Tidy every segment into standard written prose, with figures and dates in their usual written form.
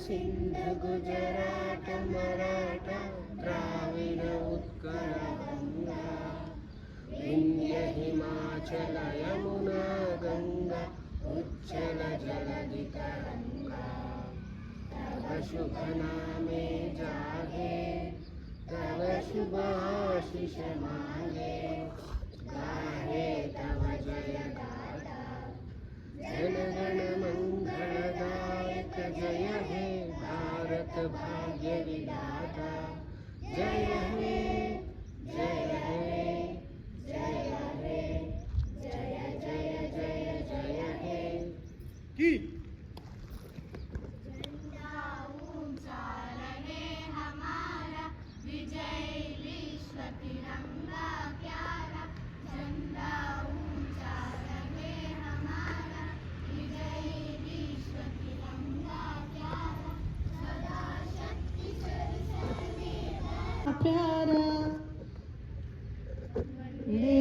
सिंध गुजरात मराठा द्राविड उत्कल गंगा विंध्य हिमाचल यमुना गंगा उच्चल जलधि तरंगा तव शुभ नामे जागे तव शुभ आशीष मांगे गाहे तव जय गाथा जन गण मंगलदायक जय हे भारत भाग्य विधाता जय हे जय हे जय हे जय जय जय जय हे की प्यारा वंदे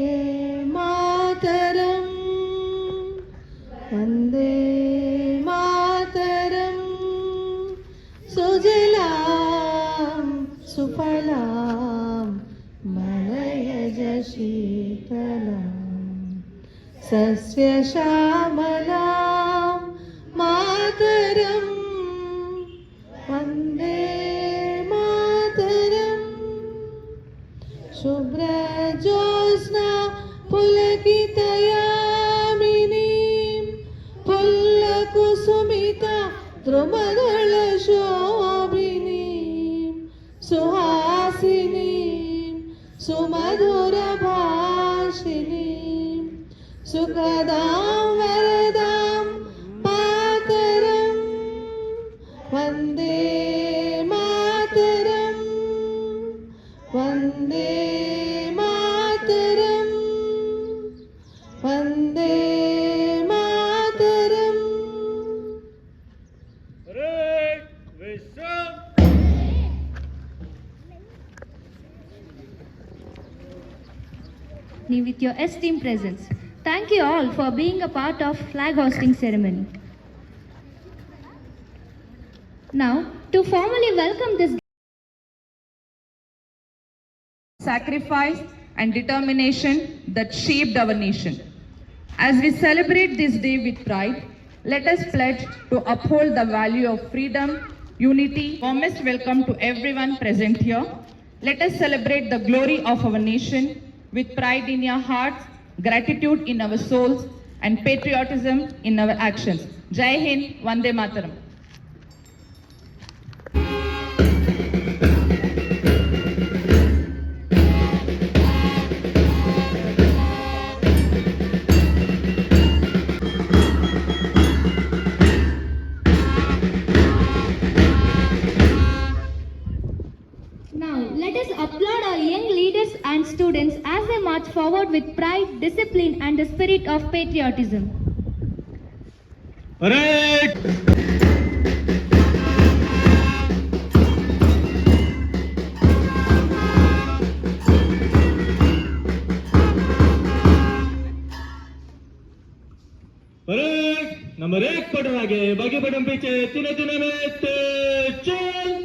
मातरम वंदे मातरम सुजलाम सुफलाम मलयज शीतलाम सस्य श्यामलाम मातरम वंदे शुभ्रजोत्स्ना पुलकितयामिनीं पुल्लकुसुमिता द्रुमदलशोभिनीं सुहासिनीं सुमधुरभाषिणीं सुखदां वरदां मातरं वन्दे मातरं वन्दे Vande Mataram with your esteemed presence. Thank you all for being a part of flag hosting ceremony. Now, to formally welcome this sacrifice and determination that shaped our nation. As we celebrate this day with pride, let us pledge to uphold the value of freedom, unity. Warmest welcome to everyone present here. Let us celebrate the glory of our nation with pride in your hearts, gratitude in our souls, and patriotism in our actions. Jai Hind, Vande Mataram. Let us applaud our young leaders and students as they march forward with pride, discipline and the spirit of patriotism. Parade! Parade! Number 1 पढ़ो आगे, बाकी पढ़ो पीछे, तीनों तीनों में तेज चल।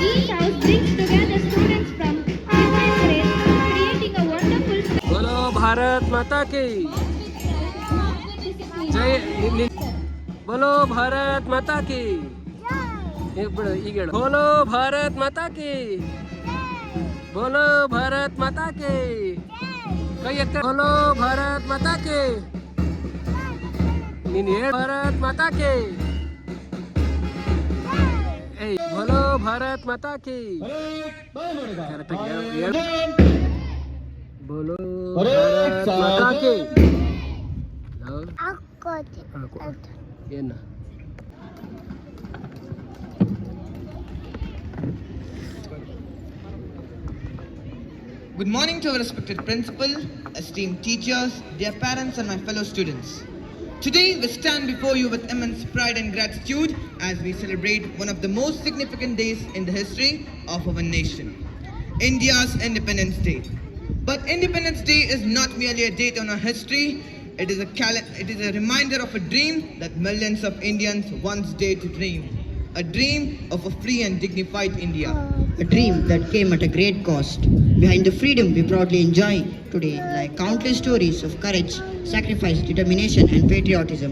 Each house brings together students from different grades, creating a wonderful बोलो भारत माता की जय। बोलो भारत माता की ಈಗ बोलो भारत माता की बोलो भारत माता की ಕೈ ಎತ್ತ बोलो भारत माता की ನೀನು ಹೇಳು भारत माता की ಏಯ್ बोलो भारत माता की ಕರೆಕ್ಟ್ ಆಗಿ ಹೇಳು बोलो भारत माता की ಏನು Good morning to our respected principal, esteemed teachers, dear parents and my fellow students. Today we stand before you with immense pride and gratitude as we celebrate one of the most significant days in the history of our nation, India's Independence Day. But Independence Day is not merely a date on our history, it is a reminder of a dream that millions of Indians once dared to dream. A dream of a free and dignified India. A dream that came at a great cost. Behind the freedom we proudly enjoy today lie countless stories of courage, sacrifice, determination and patriotism.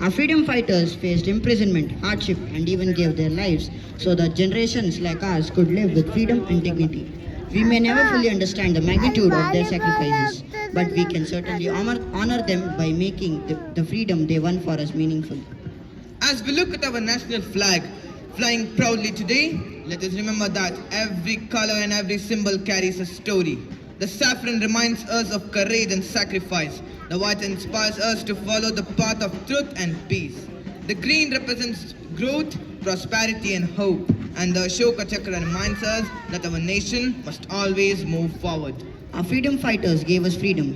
Our freedom fighters faced imprisonment, hardship and even gave their lives so that generations like ours could live with freedom and dignity. We may never fully understand the magnitude of their sacrifices, but we can certainly honor them by making the freedom they won for us meaningful. As we look at our national flag flying proudly today, let us remember that every color and every symbol carries a story. The saffron reminds us of courage and sacrifice. The white inspires us to follow the path of truth and peace. The green represents growth, prosperity and hope. And the Ashoka Chakra reminds us that our nation must always move forward. Our freedom fighters gave us freedom,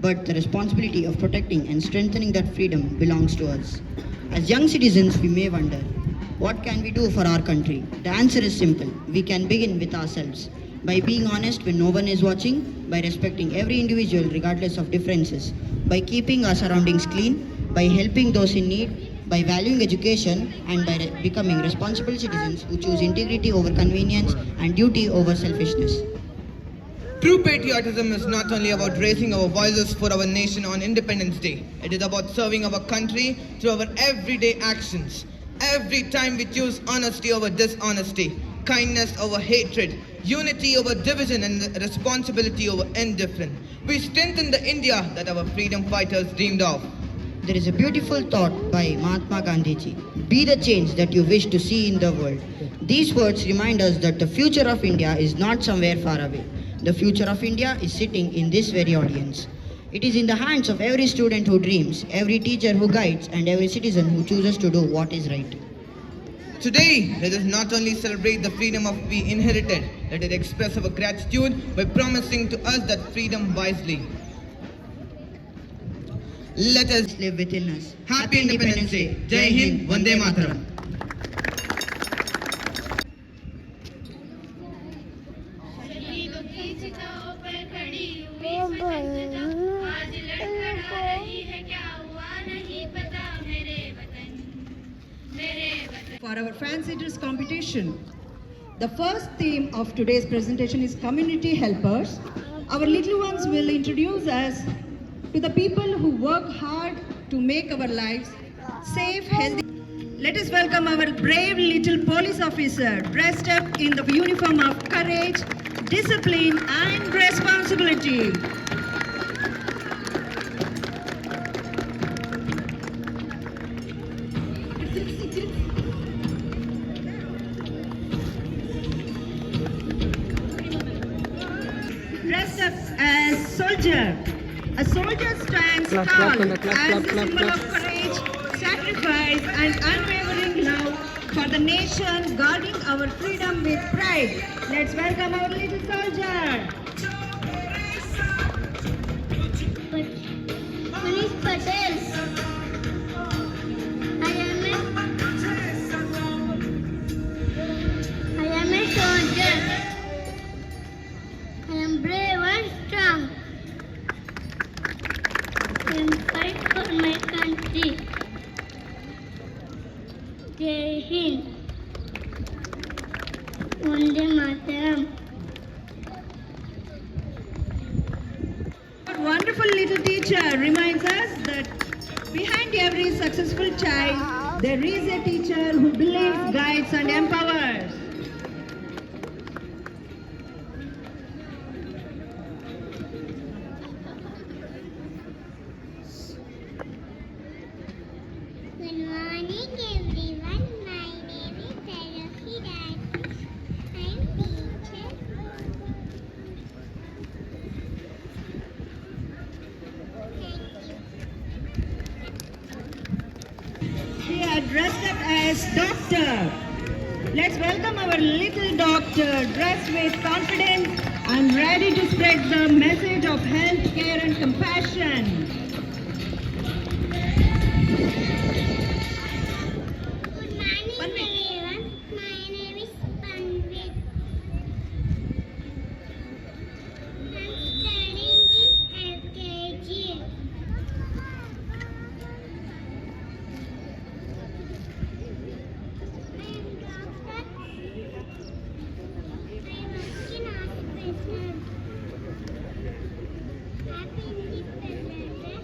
but the responsibility of protecting and strengthening that freedom belongs to us. As young citizens, we may wonder, what can we do for our country? The answer is simple. We can begin with ourselves. By being honest when no one is watching, by respecting every individual regardless of differences, by keeping our surroundings clean, by helping those in need, by valuing education, and by becoming responsible citizens who choose integrity over convenience and duty over selfishness. True patriotism is not only about raising our voices for our nation on Independence Day. It is about serving our country through our everyday actions. Every time we choose honesty over dishonesty, kindness over hatred, unity over division, and responsibility over indifference. We strengthen the India that our freedom fighters dreamed of. There is a beautiful thought by Mahatma Gandhiji. Be the change that you wish to see in the world. These words remind us that the future of India is not somewhere far away. The future of India is sitting in this very audience. It is in the hands of every student who dreams, every teacher who guides, and every citizen who chooses to do what is right. Today, let us not only celebrate the freedom of we inherited, let us express our gratitude by promising to us that freedom wisely. Let us Live within us. Happy Independence Day. Jai Hind, Vande Mataram. For our fancy dress competition. The first theme of today's presentation is community helpers. Our little ones will introduce us to the people who work hard to make our lives safe, healthy. Let us welcome our brave little police officer dressed up in the uniform of courage, discipline and responsibility. Dressed up as soldier. A soldier stands Clap, tall clap, clap, clap, as a clap, symbol clap. of courage, sacrifice and unwavering love for the nation, guarding our freedom with pride. Let's welcome our little soldier. Police Patel. I am a soldier. I am brave and strong. I am fight for my country. Jai Hind. Vande Mataram. Our wonderful little teacher reminds us that behind every successful child, there is a teacher who believes, guides and empowers. Good morning everyone. My name is Sarohi Rajesh. I am teacher. She are dressed up as doctor. Let's welcome our little doctor dressed with confidence and ready to spread the message of health, care and compassion. Good morning everyone. My name is Panvit. I am studying in LKG. I am doctor. I work in hospital. Happy Independence Day.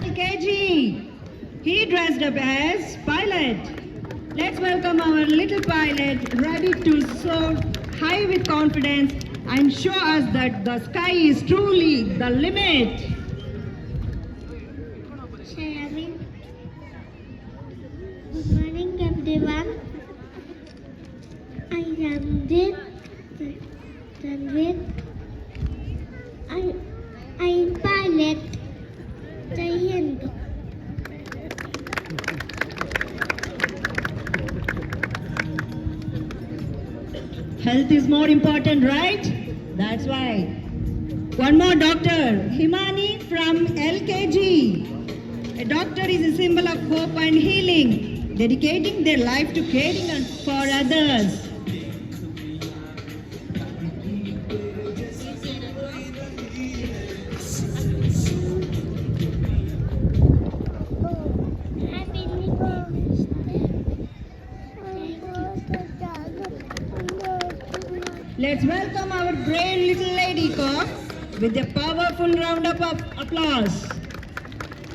LKG. He dressed up as pilot. Let's welcome our little pilot ready to soar high with confidence and show us that the sky is truly the limit. Sharavin. Good morning everyone. I am Tanvir. I am pilot. Jai Hind. Health is more important, right? That's why. One more doctor, Himani from LKG. A doctor is a symbol of hope and healing, dedicating their life to caring and for others. Happy Independence Day. Let's welcome our brave little lady cop with a powerful round of applause.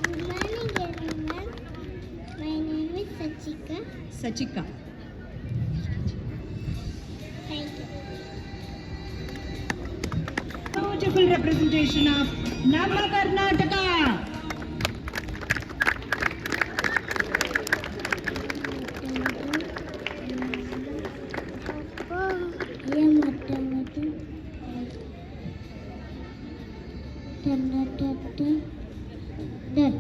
Good morning Sachika. Thank you. Beautiful representation of Nama Karnataka. That.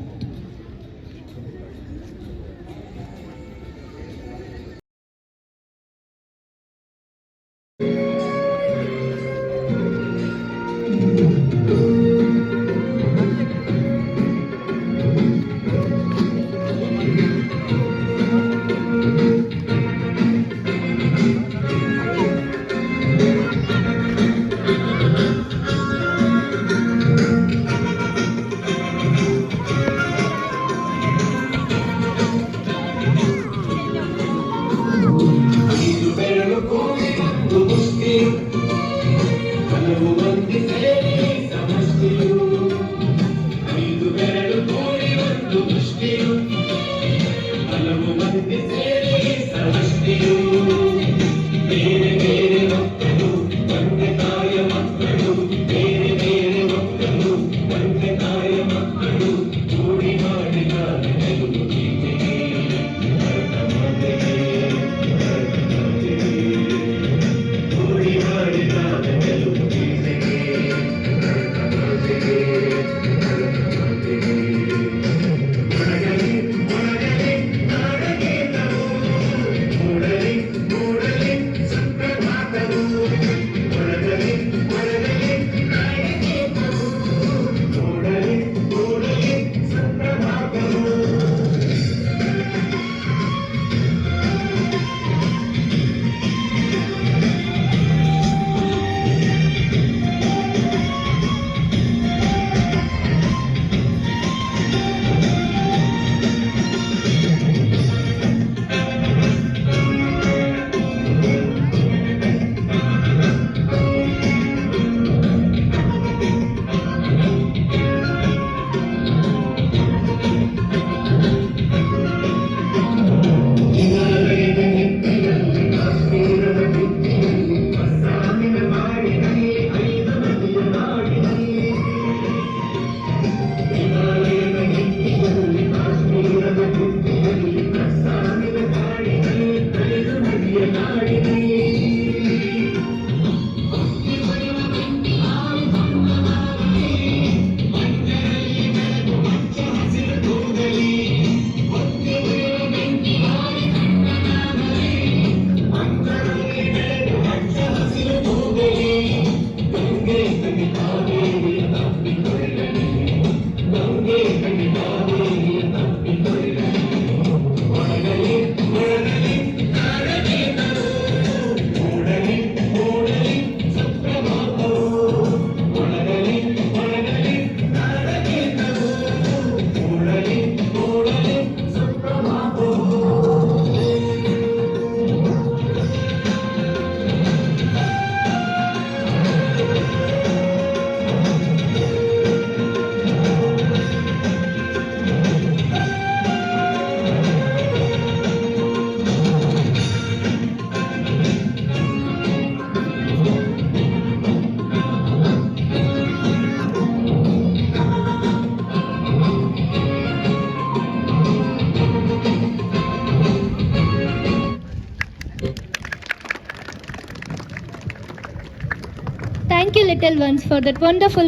Thank you, little ones, for that wonderful.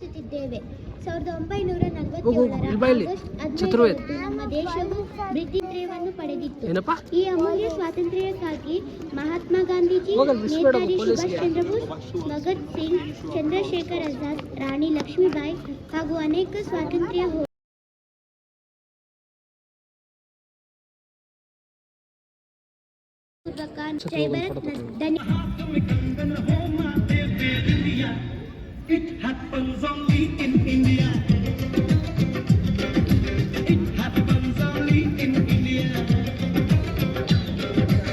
1947 August 15 ನಮ್ಮ ದೇಶವು ಬ್ರಿಟಿಷರನ್ನು ಪಡೆದಿತ್ತು. ಈ ಅಮೂಲ್ಯ ಸ್ವಾತಂತ್ರ್ಯಕ್ಕಾಗಿ ಮಹಾತ್ಮ ಗಾಂಧೀಜಿ, ನೇತಾಜಿ ಸುಭಾಷ್ ಚಂದ್ರ ಬೋಸ್, ಭಗತ್ ಸಿಂಗ್, ಚಂದ್ರಶೇಖರ್ ಆಜಾದ್, ರಾಣಿ ಲಕ್ಷ್ಮೀಬಾಯಿ ಹಾಗೂ ಅನೇಕ ಸ್ವಾತಂತ್ರ್ಯ ಜೈ Bharat It happens only in India. It happens only in India.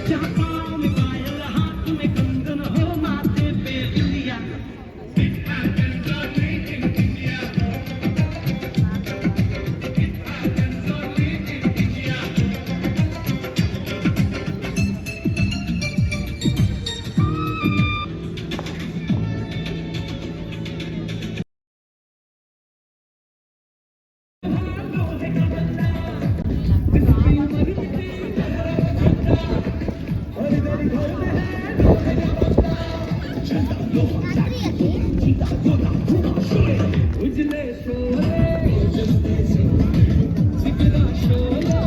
जहाँ पाँव में पायल, हाथ में कंगन हो, माथे पे बिंदिया. It happens only in India. It happens only in India. उजले शोले जिगरा शोले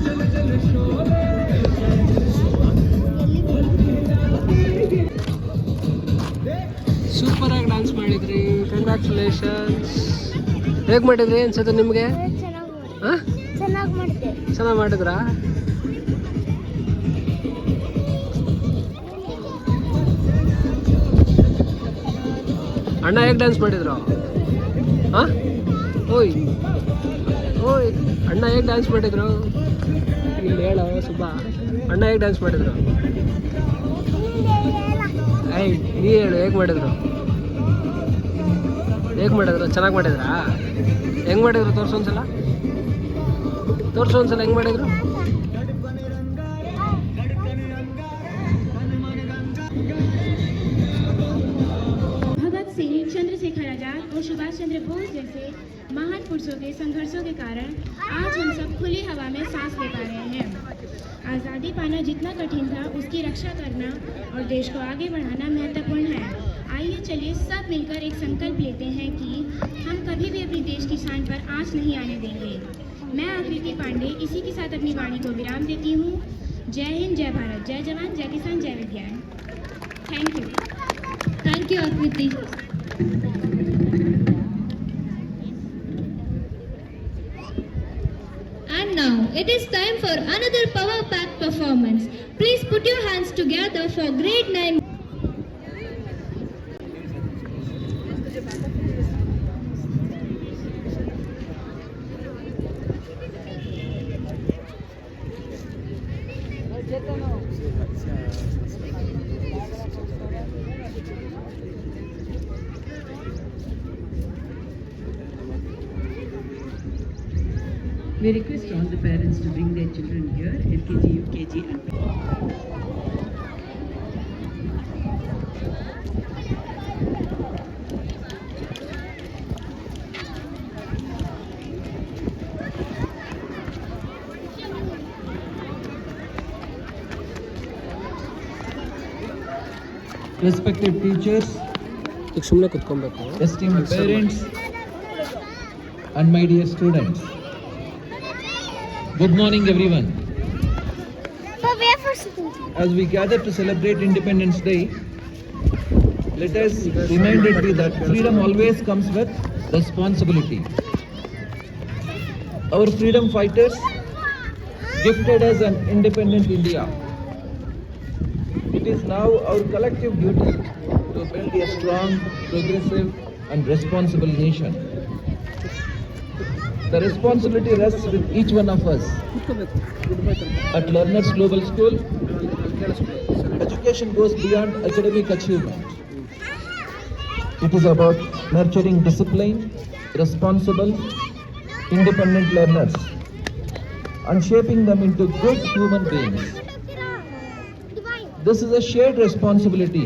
जल जल शोले ಸೂಪರ್ ಆಗಿ ಡ್ಯಾನ್ಸ್ ಮಾಡಿದ್ರಿ, ಕಂಗ್ರ್ಯಾಚುಲೇಷನ್ಸ್. ಹೇಗೆ ಮಾಡಿದ್ರಿ ಅನ್ಸುತ್ತೆ ನಿಮಗೆ? ಹಾಂ, ಚೆನ್ನಾಗಿ ಮಾಡಿದ್ರಾ? ಅಣ್ಣ ಹೇಗೆ ಡ್ಯಾನ್ಸ್ ಮಾಡಿದ್ರು? ಹಾಂ, ಓಯ್ ಓಯ್ ಅಣ್ಣ ಹೇಗೆ ಡ್ಯಾನ್ಸ್ ಮಾಡಿದ್ರು? ಇಲ್ಲಿ ಹೇಳೋ ಸುಬ್ಬ, ಅಣ್ಣ ಹೇಗೆ ಡ್ಯಾನ್ಸ್ ಮಾಡಿದ್ರು? ಐ ನೀ ಹೇಳು, ಹೇಗೆ ಮಾಡಿದ್ರು? ಹೇಗೆ ಮಾಡಿದ್ರು? ಚೆನ್ನಾಗಿ ಮಾಡಿದ್ರಾ? ಹೆಂಗೆ ಮಾಡಿದ್ರು? ತೋರಿಸು ಒಂದ್ಸಲ, ಹೆಂಗೆ ಮಾಡಿದ್ರು? भगत सिंह, चंद्रशेखर आजाद और सुभाष चंद्र बोस जैसे महान पुरुषों के संघर्षों के कारण आज हम सब खुली हवा में सांस ले पा रहे हैं। आज़ादी पाना जितना कठिन था, उसकी रक्षा करना और देश को आगे बढ़ाना महत्वपूर्ण है। आइए चलिए सब मिलकर एक संकल्प लेते हैं कि हम कभी भी अपने देश की शान पर आंच नहीं आने देंगे। मैं आकृति पांडे इसी के साथ अपनी वाणी को विराम देती हूँ। जय हिंद, जय भारत, जय जवान, जय किसान, जय विज्ञान। Thank you. Thank you, Akriti. And now it is time for another power-packed performance. Please put your hands together for grade 9. We request all the parents to bring their children here, LKG, UKG and Respected teachers, ಈಗ ಸುಮ್ಮನೆ ಕುತ್ಕೊಬೇಕು. esteemed parents, and my dear students. Good morning, everyone. As we gather to celebrate Independence Day, let us reminded be that freedom always comes with responsibility. Our freedom fighters gifted us an independent India. It is now our collective duty to build a strong, progressive, and responsible nation. The responsibility rests with each one of us. At Learners Global School, education goes beyond academic achievement. It is about nurturing disciplined, responsible, independent learners and shaping them into good human beings. This is a shared responsibility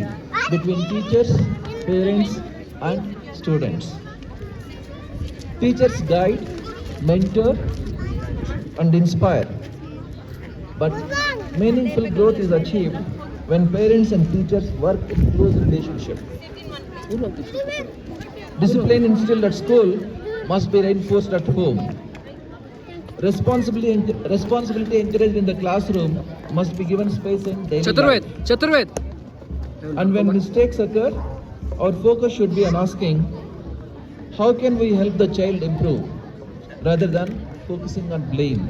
between teachers, parents, and students. Teachers guide, mentor, and inspire. But meaningful growth is achieved when parents and teachers work in close relationship. Discipline instilled at school must be reinforced at home. Responsibility encouraged in the classroom must be given space in daily life. ಚತುರ್ವೇದ್ And when mistakes occur, our focus should be on asking, how can we help the child improve, rather than focusing on blame.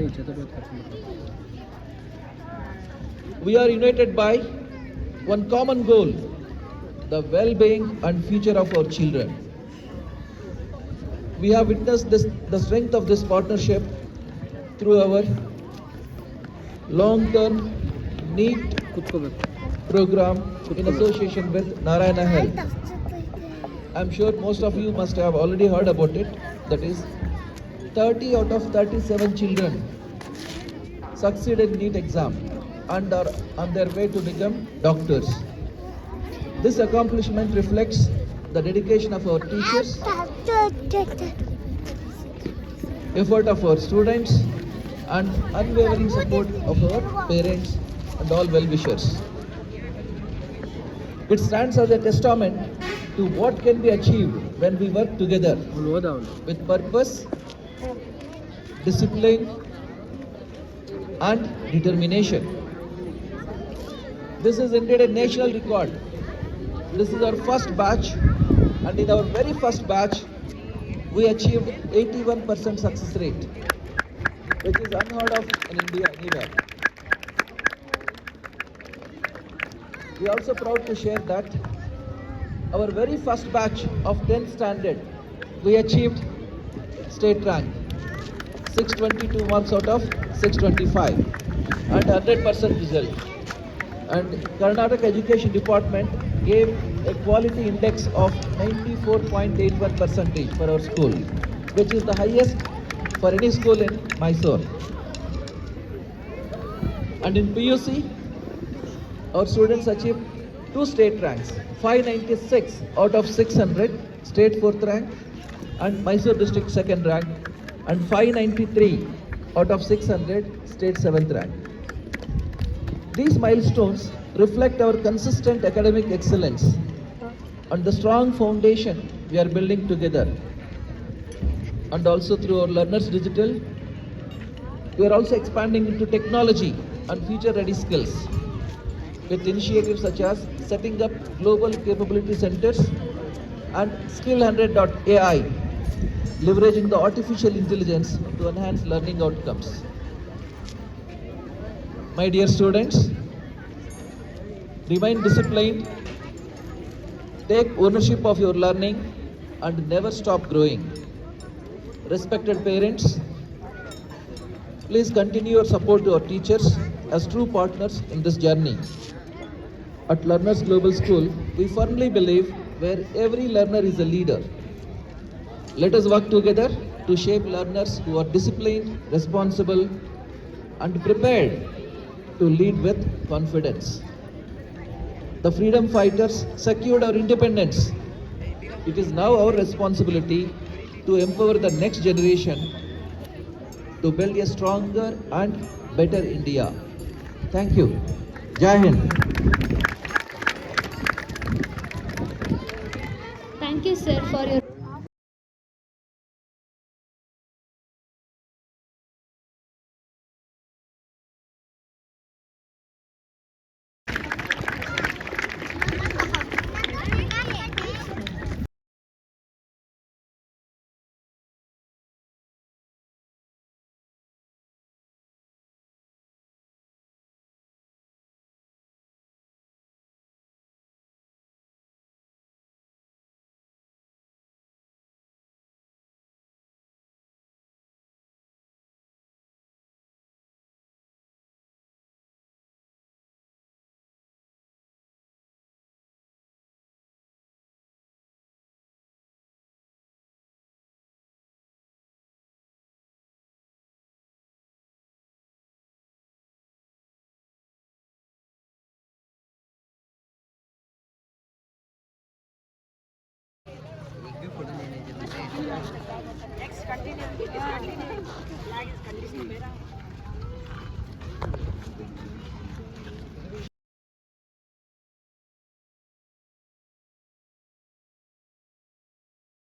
We are united by one common goal, the well-being and future of our children. We have witnessed the strength of this partnership through our long-term NEET program in association with Narayana Health. I'm sure most of you must have already heard about it. That is, 30 out of 37 children succeeded in NEET exam and are on their way to become doctors. This accomplishment reflects the dedication of our teachers, effort of our students, and unwavering support of our parents and all well-wishers. It stands as a testament to what can be achieved when we work together ಅವ್ನು ಹೋದ ಅವನು. with purpose, discipline, and determination. This is indeed a national record. This is our first batch, and in our very first batch, we achieved 81% success rate, which is unheard of in India anywhere. We are also proud to share that our very first batch of 10th standard, we achieved state rank, 622 marks out of 625, and 100% result. And Karnataka Education Department gave a quality index of 94.81% for our school, which is the highest for any school in Mysore. And in PUC, our students achieved 2 state ranks, 596 out of 600, state 4th rank, and Mysore district 2nd rank, and 593 out of 600, state 7th rank. These milestones reflect our consistent academic excellence and the strong foundation we are building together. And also through our Learners Digital, we are also expanding into technology and future-ready skills with initiatives such as setting up global capability centers and Skill100.ai, leveraging the artificial intelligence to enhance learning outcomes. My dear students, remain disciplined, take ownership of your learning, and never stop growing. Respected parents, please continue your support to our teachers as true partners in this journey. At Learners Global School, we firmly believe where every learner is a leader. Let us work together to shape learners who are disciplined, responsible, and prepared to lead with confidence. The freedom fighters secured our independence. It is now our responsibility to empower the next generation to build a stronger and better India. Thank you. Jai Hind. Thank you, sir, for your